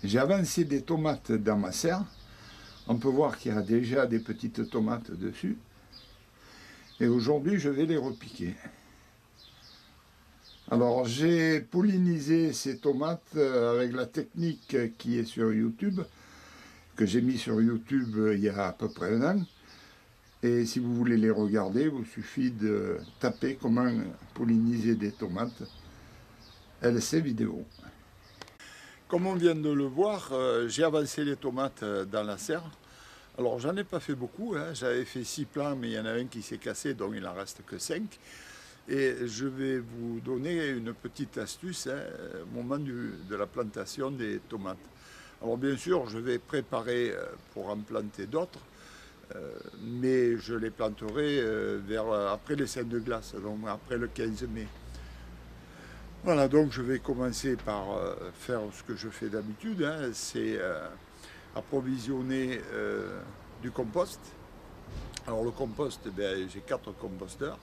J'ai avancé des tomates dans ma serre. On peut voir qu'il y a déjà des petites tomates dessus. Et aujourd'hui, je vais les repiquer. Alors, j'ai pollinisé ces tomates avec la technique qui est sur YouTube, que j'ai mis sur YouTube il y a à peu près 1 an. Et si vous voulez les regarder, il vous suffit de taper comment polliniser des tomates. LC vidéo. Comme on vient de le voir, j'ai avancé les tomates dans la serre. Alors j'en ai pas fait beaucoup, hein. J'avais fait 6 plants, mais il y en a un qui s'est cassé, donc il n'en reste que 5. Et je vais vous donner une petite astuce au moment de la plantation des tomates. Alors bien sûr, je vais préparer pour en planter d'autres, mais je les planterai après les scènes de glace, donc après le 15 mai. Voilà, donc je vais commencer par faire ce que je fais d'habitude, hein, c'est approvisionner du compost. Alors le compost, j'ai 4 composteurs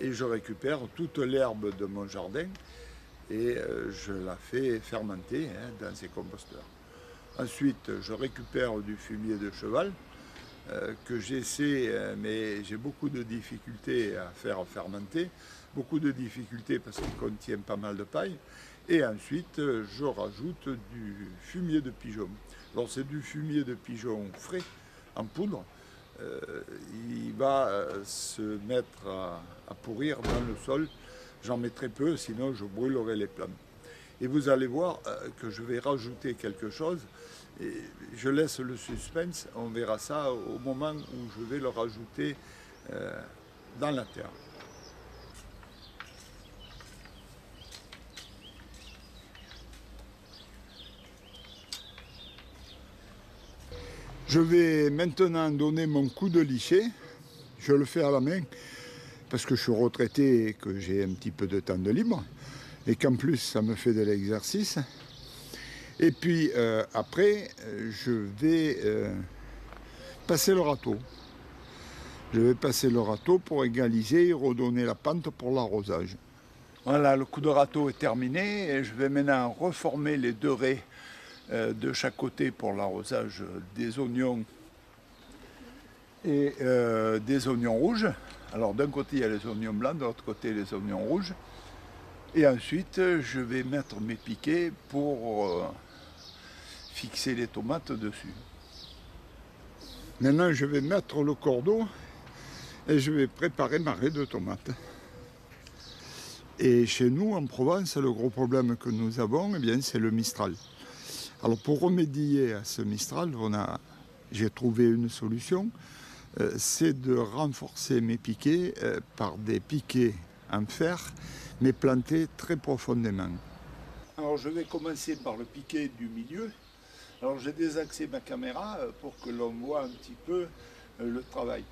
et je récupère toute l'herbe de mon jardin et je la fais fermenter dans ces composteurs. Ensuite, je récupère du fumier de cheval que j'essaie, mais j'ai beaucoup de difficultés à faire fermenter, beaucoup de difficultés parce qu'il contient pas mal de paille. Et ensuite, je rajoute du fumier de pigeon. Alors c'est du fumier de pigeon frais, en poudre. Il va se mettre à pourrir dans le sol. J'en mets très peu, sinon je brûlerai les plantes. Et vous allez voir que je vais rajouter quelque chose. Et je laisse le suspense, on verra ça au moment où je vais le rajouter dans la terre. Je vais maintenant donner mon coup de lichet. Je le fais à la main parce que je suis retraité et que j'ai un petit peu de temps de libre et qu'en plus ça me fait de l'exercice. Et puis après, je vais passer le râteau. Je vais passer le râteau pour égaliser et redonner la pente pour l'arrosage. Voilà, le coup de râteau est terminé et je vais maintenant reformer les 2 raies de chaque côté pour l'arrosage des oignons et des oignons rouges. Alors d'un côté il y a les oignons blancs, de l'autre côté les oignons rouges. Et ensuite je vais mettre mes piquets pour fixer les tomates dessus. Maintenant je vais mettre le cordeau et je vais préparer ma raie de tomates. Et chez nous en Provence, le gros problème que nous avons, c'est le mistral. Alors pour remédier à ce mistral, j'ai trouvé une solution, c'est de renforcer mes piquets par des piquets en fer, mais plantés très profondément. Alors je vais commencer par le piquet du milieu. Alors j'ai désaxé ma caméra pour que l'on voit un petit peu le travail.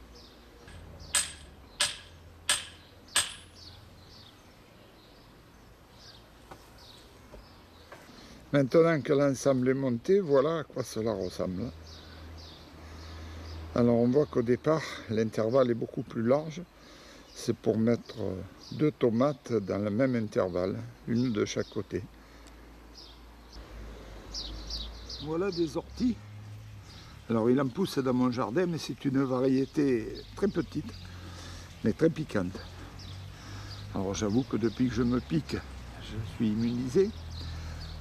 Maintenant que l'ensemble est monté, voilà à quoi cela ressemble. Alors on voit qu'au départ, l'intervalle est beaucoup plus large. C'est pour mettre 2 tomates dans le même intervalle, une de chaque côté. Voilà des orties. Alors il en pousse dans mon jardin, mais c'est une variété très petite, mais très piquante. Alors j'avoue que depuis que je me pique, je suis immunisé.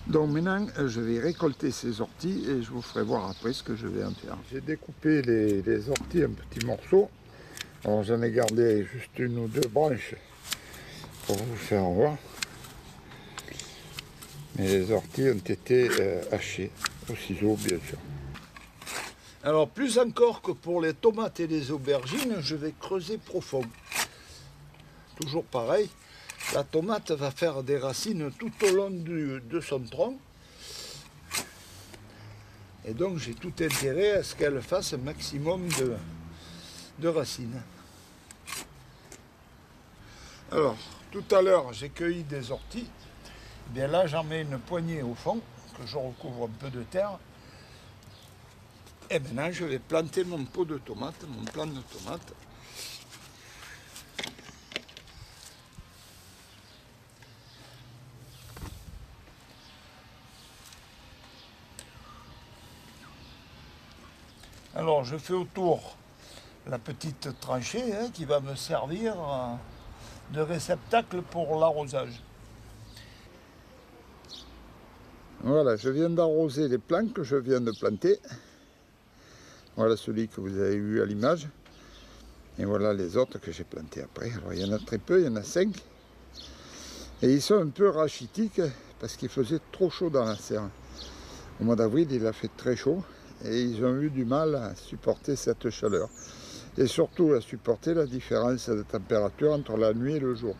Donc maintenant, je vais récolter ces orties et je vous ferai voir après ce que je vais en faire. J'ai découpé les orties en petits morceaux. Alors j'en ai gardé juste 1 ou 2 branches pour vous faire voir. Mais les orties ont été hachées au ciseau, bien sûr. Alors plus encore que pour les tomates et les aubergines, je vais creuser profond. Toujours pareil. La tomate va faire des racines tout au long de son tronc. Et donc j'ai tout intérêt à ce qu'elle fasse un maximum de racines. Alors, tout à l'heure j'ai cueilli des orties. Bien là j'en mets une poignée au fond, que je recouvre un peu de terre. Et maintenant je vais planter mon pot de tomates, mon plant de tomates. Alors je fais autour la petite tranchée qui va me servir de réceptacle pour l'arrosage. Voilà, je viens d'arroser les plants que je viens de planter. Voilà celui que vous avez vu à l'image. Et voilà les autres que j'ai plantés après. Alors il y en a très peu, il y en a 5. Et ils sont un peu rachitiques parce qu'il faisait trop chaud dans la serre. Au mois d'avril, il a fait très chaud et ils ont eu du mal à supporter cette chaleur. Et surtout à supporter la différence de température entre la nuit et le jour.